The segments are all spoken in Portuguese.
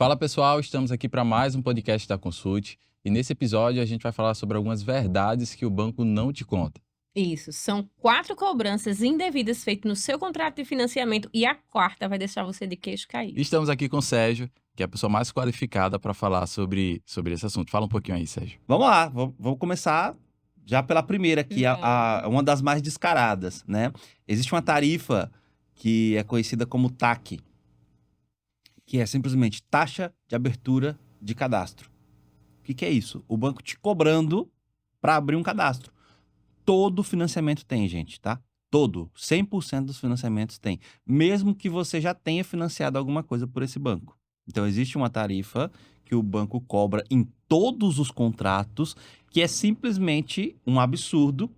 Fala pessoal, estamos aqui para mais um podcast da Consult e nesse episódio a gente vai falar sobre algumas verdades que o banco não te conta. Isso, são 4 cobranças indevidas feitas no seu contrato de financiamento e a quarta vai deixar você de queixo caído. Estamos aqui com o Sérgio, que é a pessoa mais qualificada para falar sobre esse assunto. Fala um pouquinho aí, Sérgio. Vamos lá, vamos começar já pela primeira, que é uma das mais descaradas, né? Existe uma tarifa que é conhecida como TAC, que é simplesmente taxa de abertura de cadastro. O que é isso? O banco te cobrando para abrir um cadastro. Todo financiamento tem, gente, tá? Todo, 100% dos financiamentos tem. Mesmo que você já tenha financiado alguma coisa por esse banco. Então, existe uma tarifa que o banco cobra em todos os contratos, que é simplesmente um absurdo.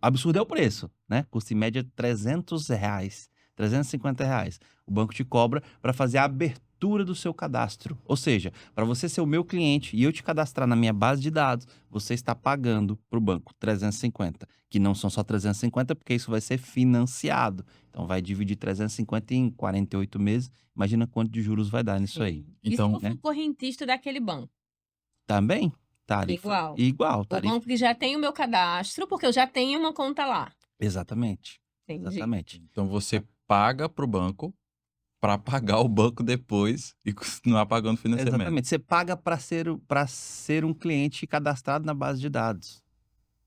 Absurdo é o preço, né? Custa em média R$300, R$350. O banco te cobra para fazer a abertura do seu cadastro. Ou seja, para você ser o meu cliente e eu te cadastrar na minha base de dados, você está pagando para o banco 350, que não são só 350, porque isso vai ser financiado. Então, vai dividir 350 em 48 meses. Imagina quanto de juros vai dar nisso aí. E se Então, eu for correntista daquele banco? Também, tarifa. Igual, O tarifa. banco que já tem o meu cadastro, porque eu já tenho uma conta lá. Exatamente. Entendi. Exatamente. então você paga para o banco para pagar o banco depois e continuar pagando o financiamento. Exatamente. Você paga para ser um cliente cadastrado na base de dados.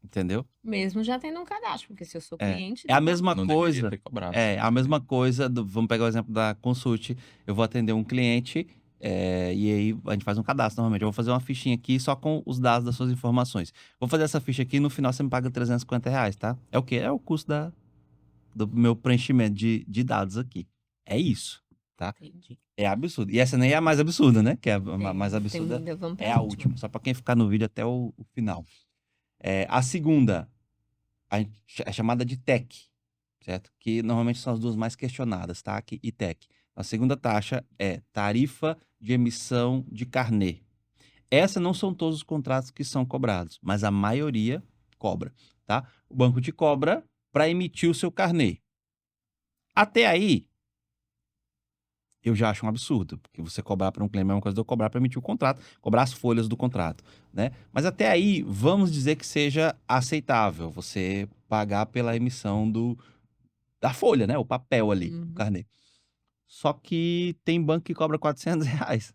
Entendeu? Mesmo já tendo um cadastro, porque se eu sou cliente... É a mesma Não deveria coisa. ter cobrado. É a mesma coisa. Vamos pegar o exemplo da Consult. Eu vou atender um cliente e aí a gente faz um cadastro normalmente. Eu vou fazer uma fichinha aqui só com os dados das suas informações. Vou fazer essa ficha aqui e no final você me paga R$350, tá? É o quê? É o custo do meu preenchimento de dados aqui. É isso, tá? Entendi. É absurdo. E essa nem é a mais absurda, né? Que é a mais absurda Ainda vamos pra é a última. Só para quem ficar no vídeo até o final. A segunda é chamada de TEC, certo? Que normalmente são as duas mais questionadas, TAC e TEC. A segunda taxa é tarifa de emissão de carnê. Essa não são todos os contratos que são cobrados, mas a maioria cobra, tá? O banco te cobra para emitir o seu carnê. Até aí, eu já acho um absurdo, porque você cobrar para um cliente é a mesma coisa de eu cobrar para emitir o contrato, cobrar as folhas do contrato, né? Mas até aí, vamos dizer que seja aceitável você pagar pela emissão da folha, né? O papel ali, o carnê. Só que tem banco que cobra R$400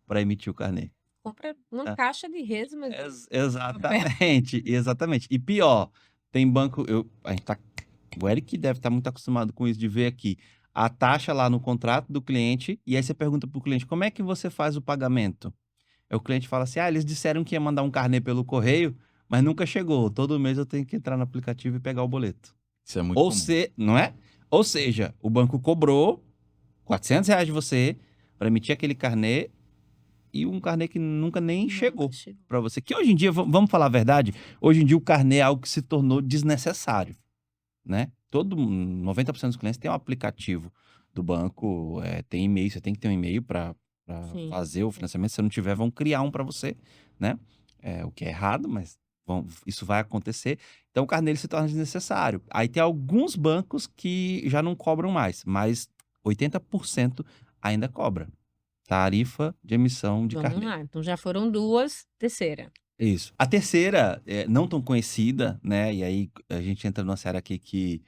para emitir o carnê. Compra uma Tá? caixa de resma. Exatamente. E pior, tem banco... O Eric deve estar muito acostumado com isso, de ver aqui a taxa lá no contrato do cliente, e aí você pergunta pro cliente, como é que você faz o pagamento? Aí o cliente fala assim, eles disseram que ia mandar um carnê pelo correio, mas nunca chegou. Todo mês eu tenho que entrar no aplicativo e pegar o boleto. Isso é muito comum. Não é? Ou seja, o banco cobrou R$400 de você para emitir aquele carnê, e um carnê que nunca nem chegou para você. Que hoje em dia, vamos falar a verdade, hoje em dia o carnê é algo que se tornou desnecessário, né? 90% dos clientes tem um aplicativo do banco, tem e-mail, você tem que ter um e-mail para fazer o financiamento. Se não tiver, vão criar um para você, né? O que é errado, mas isso vai acontecer. Então, o carnê ele se torna desnecessário. Aí tem alguns bancos que já não cobram mais, mas 80% ainda cobra. Tarifa de emissão de carnê. Vamos lá, então já foram 2, terceira. Isso. A terceira, não tão conhecida, né? E aí a gente entra numa série aqui que,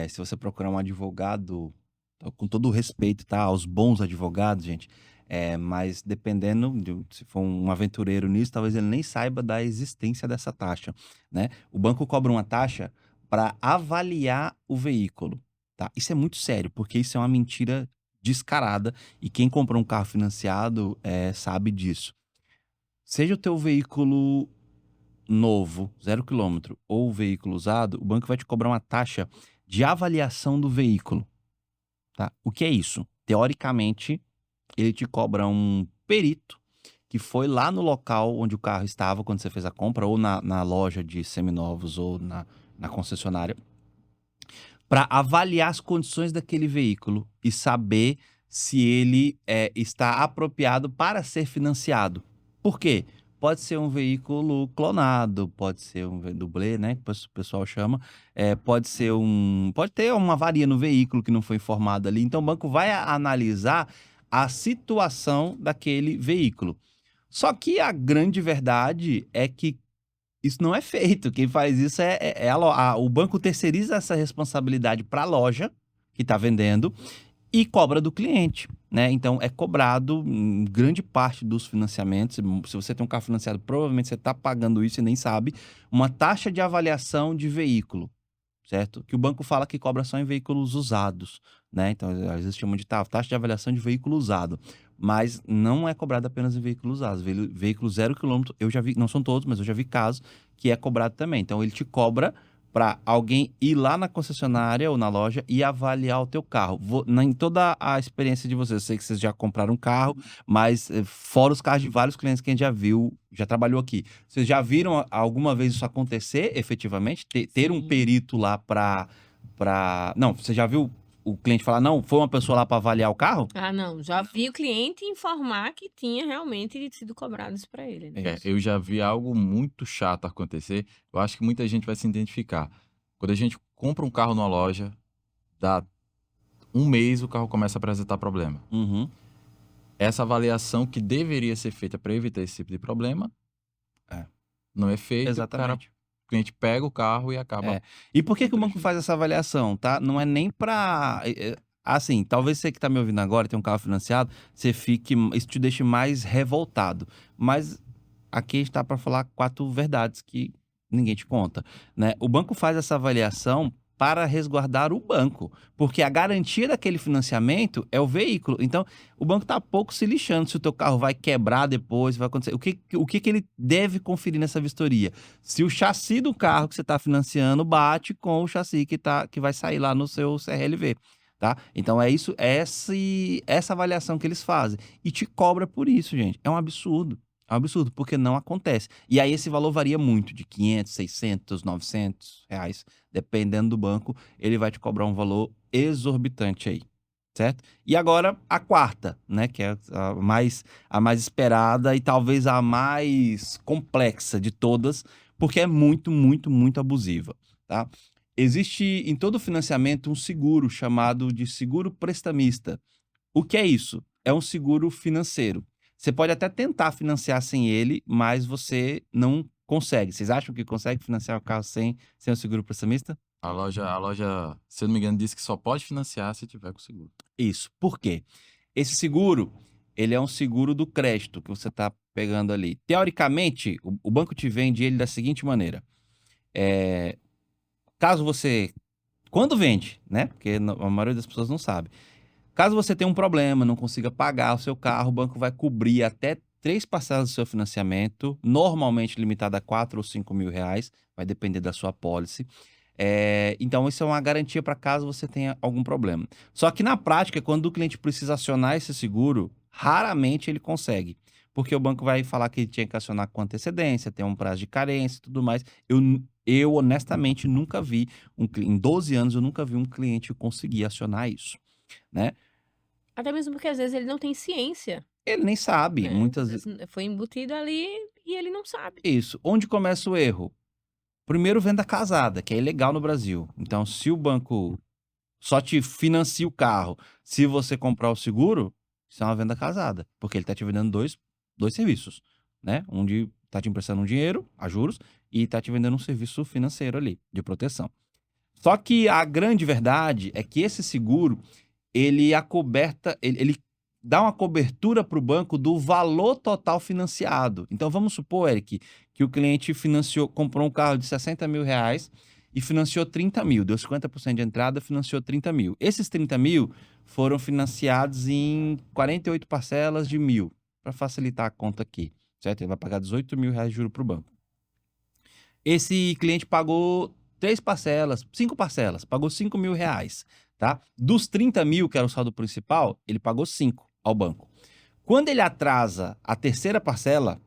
se você procurar um advogado, com todo o respeito, tá? Aos bons advogados, gente, mas dependendo, se for um aventureiro nisso, talvez ele nem saiba da existência dessa taxa, né? O banco cobra uma taxa para avaliar o veículo, tá? Isso é muito sério, porque isso é uma mentira descarada e quem comprou um carro financiado sabe disso. Seja o teu veículo novo, 0 quilômetro, ou veículo usado, o banco vai te cobrar uma taxa de avaliação do veículo, tá? O que é isso? Teoricamente, ele te cobra um perito que foi lá no local onde o carro estava quando você fez a compra, ou na loja de seminovos, ou na concessionária, para avaliar as condições daquele veículo e saber se ele está apropriado para ser financiado. Por quê? Pode ser um veículo clonado, pode ser um dublê, né, que o pessoal chama, pode ter uma avaria no veículo que não foi informada ali. Então, o banco vai analisar a situação daquele veículo. Só que a grande verdade é que isso não é feito. Quem faz isso é o banco terceiriza essa responsabilidade para a loja que está vendendo e cobra do cliente, né? Então, é cobrado em grande parte dos financiamentos. Se você tem um carro financiado, provavelmente você está pagando isso e nem sabe. Uma taxa de avaliação de veículo, certo? Que o banco fala que cobra só em veículos usados, né? Então, às vezes chamam de taxa de avaliação de veículo usado. Mas não é cobrado apenas em veículos usados. Veículo 0 quilômetro, eu já vi, não são todos, mas eu já vi casos que é cobrado também. Então, ele te cobra para alguém ir lá na concessionária ou na loja e avaliar o teu carro. Em toda a experiência de vocês, eu sei que vocês já compraram um carro, mas fora os carros de vários clientes que a gente já viu, já trabalhou aqui. Vocês já viram alguma vez isso acontecer, efetivamente? Ter um Sim. perito lá para... Não, você já viu o cliente falar, não, foi uma pessoa lá para avaliar o carro? Ah, não. Já vi o cliente informar que tinha realmente sido cobrado isso para ele, né? Eu já vi algo muito chato acontecer. Eu acho que muita gente vai se identificar. Quando a gente compra um carro numa loja, dá um mês o carro começa a apresentar problema. Uhum. Essa avaliação que deveria ser feita para evitar esse tipo de problema É. não é feita. Exatamente. O cliente pega o carro e acaba. E por que o banco prejuízo. faz essa avaliação, tá? Não é nem para... Assim, talvez você que tá me ouvindo agora, tem um carro financiado, isso te deixe mais revoltado. Mas aqui está para falar 4 verdades que ninguém te conta, né? O banco faz essa avaliação para resguardar o banco, porque a garantia daquele financiamento é o veículo. Então, o banco tá pouco se lixando se o teu carro vai quebrar depois, vai acontecer. O que ele deve conferir nessa vistoria? Se o chassi do carro que você está financiando bate com o chassi que vai sair lá no seu CRLV, tá? Então, é isso, essa avaliação que eles fazem. E te cobra por isso, gente. É um absurdo. É um absurdo, porque não acontece. E aí esse valor varia muito, de 500, 600, 900 reais. Dependendo do banco, ele vai te cobrar um valor exorbitante aí, certo? E agora, a quarta, né? Que é a mais esperada e talvez a mais complexa de todas, porque é muito, muito, muito abusiva, tá? Existe em todo financiamento um seguro chamado de seguro prestamista. O que é isso? É um seguro financeiro. Você pode até tentar financiar sem ele, mas você não consegue. Vocês acham que consegue financiar o carro sem o seguro prestamista? A loja, se eu não me engano, disse que só pode financiar se tiver com seguro. Isso. Por quê? Esse seguro, ele é um seguro do crédito que você está pegando ali. Teoricamente, o banco te vende ele da seguinte maneira. Caso você... Quando vende, né? Porque a maioria das pessoas não sabe. Caso você tenha um problema, não consiga pagar o seu carro, o banco vai cobrir até 3 parcelas do seu financiamento, normalmente limitado a 4 ou 5 mil reais, vai depender da sua pólice. Então, isso é uma garantia para caso você tenha algum problema. Só que na prática, quando o cliente precisa acionar esse seguro, raramente ele consegue. Porque o banco vai falar que ele tinha que acionar com antecedência, tem um prazo de carência e tudo mais. Eu honestamente nunca vi, em 12 anos, eu nunca vi um cliente conseguir acionar isso, né? Até mesmo porque às vezes ele não tem ciência, Ele nem sabe, né? muitas Às vezes. vezes foi embutido ali e ele não sabe. Isso. Onde começa o erro? Primeiro, venda casada, que é ilegal no Brasil. Então, se o banco só te financia o carro, se você comprar o seguro, isso é uma venda casada, porque ele está te vendendo dois serviços, né? Onde está te emprestando um dinheiro, a juros, e está te vendendo um serviço financeiro ali, de proteção. Só que a grande verdade é que esse seguro, ele dá uma cobertura para o banco do valor total financiado. Então, vamos supor, Eric, que o cliente comprou um carro de 60 mil reais e financiou 30 mil, deu 50% de entrada, financiou 30 mil. Esses 30 mil foram financiados em 48 parcelas de 1.000, para facilitar a conta aqui, certo? Ele vai pagar 18 mil reais de juro para o banco. Esse cliente pagou 5 parcelas, pagou 5 mil reais, tá? Dos 30 mil, que era o saldo principal, ele pagou 5 ao banco. Quando ele atrasa a terceira parcela,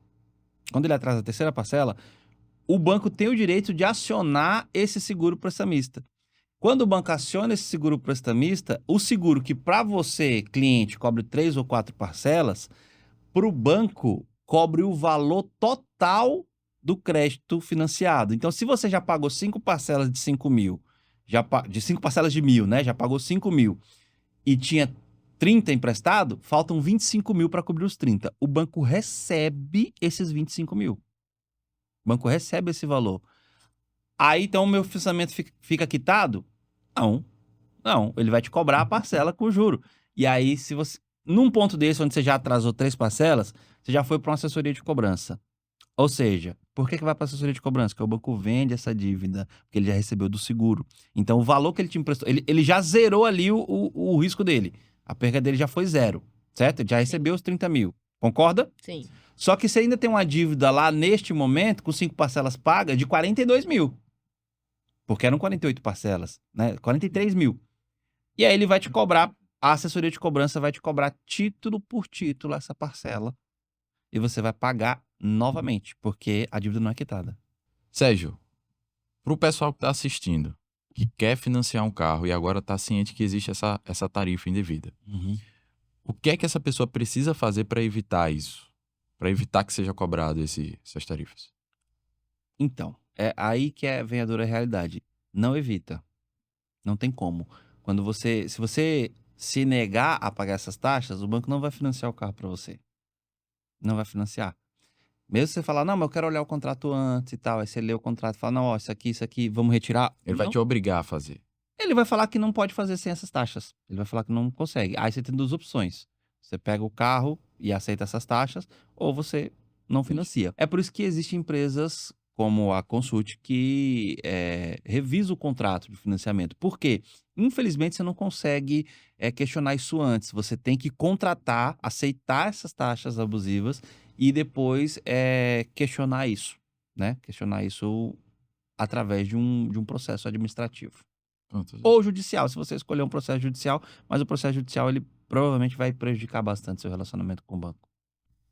o banco tem o direito de acionar esse seguro prestamista. Quando o banco aciona esse seguro prestamista, o seguro que para você, cliente, cobre 3 ou 4 parcelas, para o banco cobre o valor total do crédito financiado. Então, se você já pagou 5 parcelas de 5 mil, de 5 parcelas de 1.000, né? Já pagou 5 mil e tinha 30 emprestado, faltam 25 mil para cobrir os 30. O banco recebe esses 25 mil. O banco recebe esse valor. Aí, então, o meu financiamento fica quitado? Não. Não, ele vai te cobrar a parcela com juro. E aí, se você... Num ponto desse, onde você já atrasou 3 parcelas, você já foi para uma assessoria de cobrança. Ou seja, por que vai para a assessoria de cobrança? Porque o banco vende essa dívida, porque ele já recebeu do seguro. Então, o valor que ele te emprestou, ele já zerou ali o risco dele. A perda dele já foi zero, certo? Ele já recebeu os 30 mil. Concorda? Sim. Só que você ainda tem uma dívida lá neste momento, com 5 parcelas pagas, de 42 mil. Porque eram 48 parcelas, né? 43 mil. E aí ele vai te cobrar, a assessoria de cobrança vai te cobrar título por título essa parcela. E você vai pagar novamente, porque a dívida não é quitada. Sérgio, para o pessoal que está assistindo, que quer financiar um carro e agora está ciente que existe essa tarifa indevida, o que é que essa pessoa precisa fazer para evitar isso? Para evitar que seja cobrado essas tarifas? Então, é aí que vem a dura realidade. Não evita. Não tem como. Se você se negar a pagar essas taxas, o banco não vai financiar o carro para você. Não vai financiar. Mesmo você falar, não, mas eu quero olhar o contrato antes e tal. Aí você lê o contrato e fala, não, ó, isso aqui, vamos retirar. Ele vai Não. te obrigar a fazer. Ele vai falar que não pode fazer sem essas taxas. Ele vai falar que não consegue. Aí você tem 2 opções. Você pega o carro e aceita essas taxas, ou você não financia. É por isso que existem empresas como a Consult que revisa o contrato de financiamento. Por quê? Infelizmente, você não consegue questionar isso antes. Você tem que contratar, aceitar essas taxas abusivas e depois questionar isso, né? Questionar isso através de um processo administrativo. Pronto. Ou judicial, se você escolher um processo judicial, mas o processo judicial, ele provavelmente vai prejudicar bastante seu relacionamento com o banco.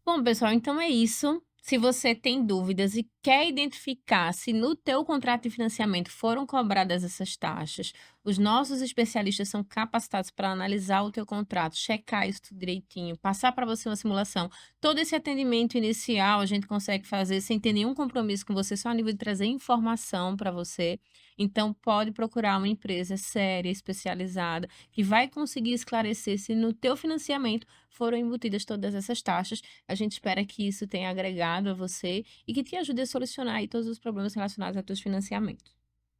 Bom, pessoal, então é isso. Se você tem dúvidas e quer identificar se no teu contrato de financiamento foram cobradas essas taxas, os nossos especialistas são capacitados para analisar o teu contrato, checar isso tudo direitinho, passar para você uma simulação. Todo esse atendimento inicial a gente consegue fazer sem ter nenhum compromisso com você, só a nível de trazer informação para você. Então, pode procurar uma empresa séria, especializada, que vai conseguir esclarecer se no teu financiamento foram embutidas todas essas taxas. A gente espera que isso tenha agregado a você e que te ajude a solucionar aí todos os problemas relacionados a teus financiamentos.